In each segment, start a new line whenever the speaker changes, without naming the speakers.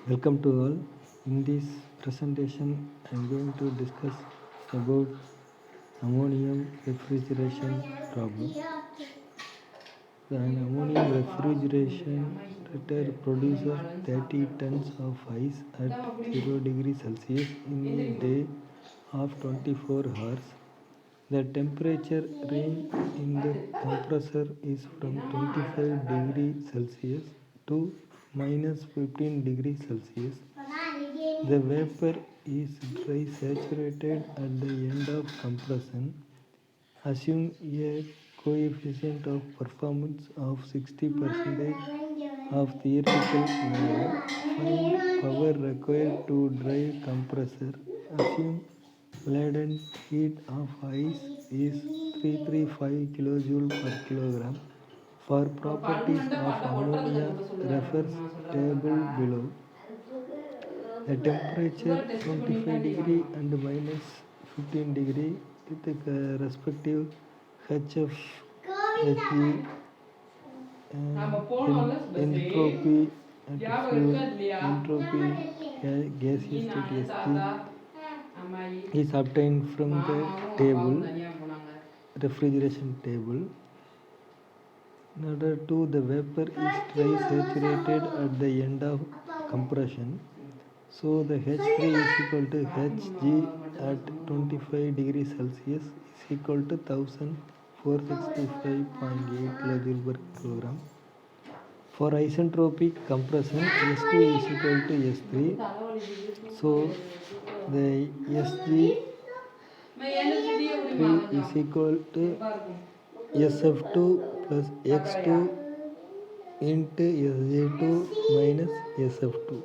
Welcome to all. In this presentation, I am going to discuss about ammonium refrigeration problem. An ammonium refrigerator produces 30 tons of ice at 0 degrees Celsius in a day of 24 hours. The temperature range in the compressor is from 25 degrees Celsius to minus 15 degrees Celsius. The vapor is dry saturated at the end of compression. Assume a coefficient of performance of 60% of theoretical value. Find power required to drive compressor. Assume latent heat of ice is 335 kJ per kilogram. For properties of ammonia, refers table below. The temperature 25 degree and minus 15 degree with the respective HF, Hg, entropy at fluid, entropy gaseous state Sg is obtained from the table, refrigeration table. In order to, the vapor is dry saturated at the end of compression. So the H3 is equal to Hg at 25 degrees Celsius is equal to 1465.8 kJ per kilogram. For isentropic compression, S2 is equal to S3. So the Sg3 is equal to SF2 plus X2 into Sg2 minus SF2.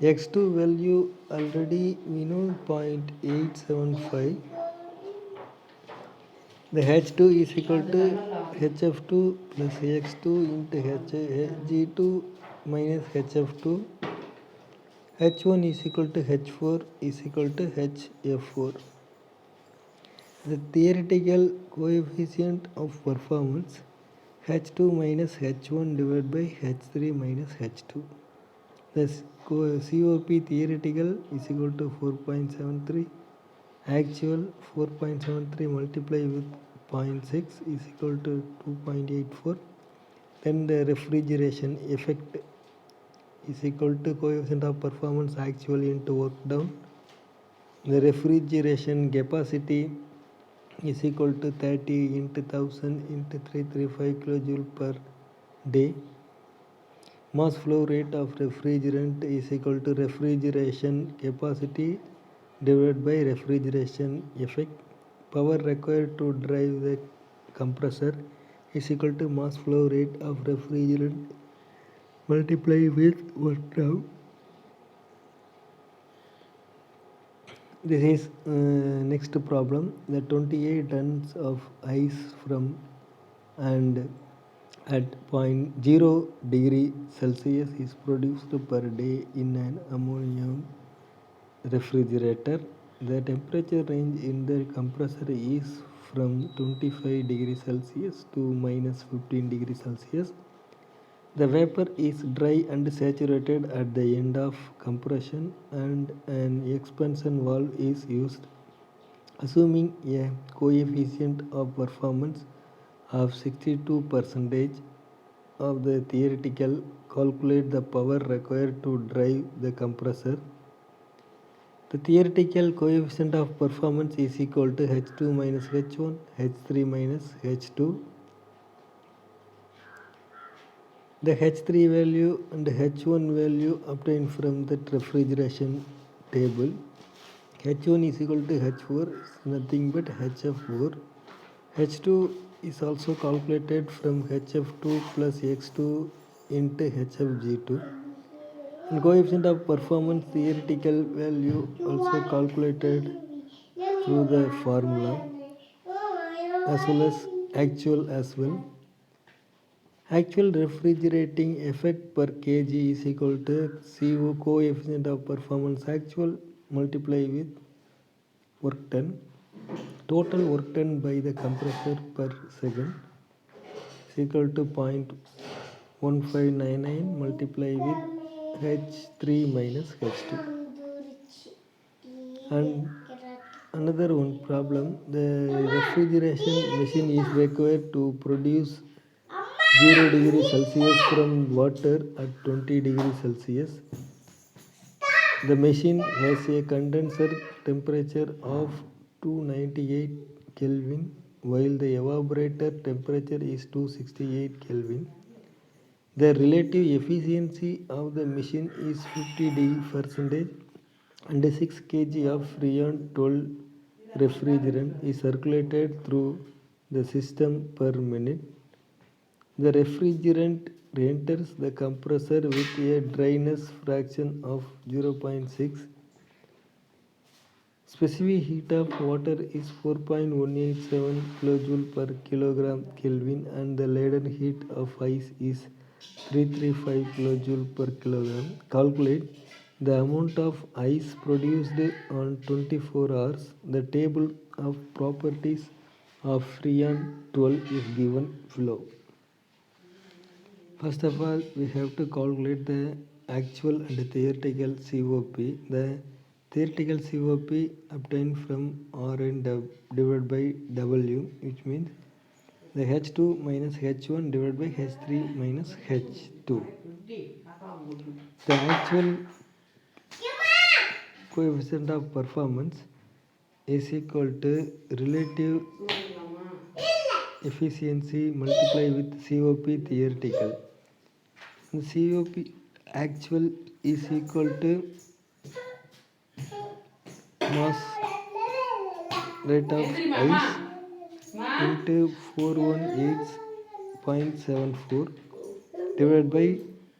X2 value already we know 0.875. The H2 is equal to HF2 plus X2 into Hg2 minus HF2. H1 is equal to H4 is equal to HF4. The theoretical coefficient of performance H2 minus H1 divided by H3 minus H2. The COP theoretical is equal to 4.73. Actual 4.73 multiplied with 0.6 is equal to 2.84. Then the refrigeration effect is equal to coefficient of performance actual into work done. The refrigeration capacity is equal to 30 into 1000 into 335 kJ per day. Mass flow rate of refrigerant is equal to refrigeration capacity divided by refrigeration effect. Power required to drive the compressor is equal to mass flow rate of refrigerant multiplied with work done. This is next problem. The 28 tons of ice from and at 0 degree Celsius is produced per day in an ammonium refrigerator. The temperature range in the compressor is from 25 degrees Celsius to minus 15 degrees Celsius. The vapor is dry and saturated at the end of compression and an expansion valve is used. Assuming a coefficient of performance of 62% of the theoretical, calculate the power required to drive the compressor. The theoretical coefficient of performance is equal to H2 minus H1, H3 minus H2. The H3 value and H1 value obtained from the refrigeration table. H1 is equal to H4 is nothing but HF4. H2 is also calculated from HF2 plus X2 into HFG2. And coefficient of performance theoretical value also calculated through the formula as well as actual as well. Actual refrigerating effect per kg is equal to CO coefficient of performance actual multiplied with work done. Total work done by the compressor per second is equal to 0.1599 multiplied with H3 minus H2. And another one problem, the refrigeration machine is required to produce 0 degree Celsius from water at 20 degree Celsius. The machine has a condenser temperature of 298 Kelvin while the evaporator temperature is 268 Kelvin. The relative efficiency of the machine is 50% and 6 kg of Freon 12 refrigerant is circulated through the system per minute. The refrigerant enters the compressor with a dryness fraction of 0.6. Specific heat of water is 4.187 kJ per kilogram Kelvin and the latent heat of ice is 335 kJ per kilogram. Calculate the amount of ice produced on 24 hours. The table of properties of Freon 12 is given below. First of all, we have to calculate the actual and theoretical COP. The theoretical COP obtained from Rn divided by W, which means the H2 minus H1 divided by H3 minus H2. The actual coefficient of performance is equal to relative efficiency multiplied with COP theoretical. The COP actual is equal to mass rate of ice into 418.74 divided by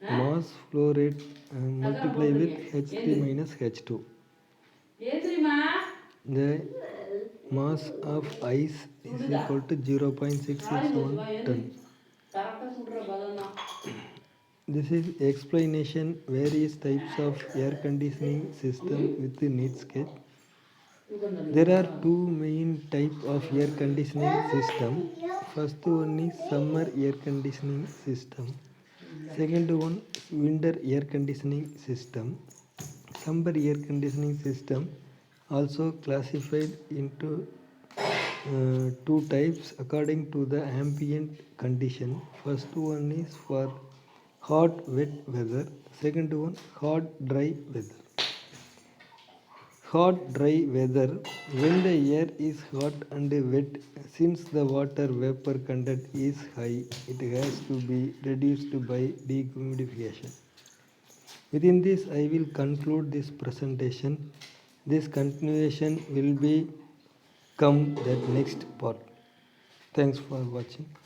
mass flow rate multiplied with H3 minus H2. The mass of ice is equal to 0.661 ton. This is explanation various types of air conditioning system with the neat sketch. There are two main types of air conditioning system. First one is summer air conditioning system. Second one winter air conditioning system. Summer air conditioning system also classified into two types according to the ambient condition. First one is for hot wet weather. Second one hot dry weather. Hot dry weather, when the air is hot and wet, since the water vapor content is high, it has to be reduced by dehumidification. Within this, I will conclude this presentation. This continuation will be come that next part. Thanks for watching.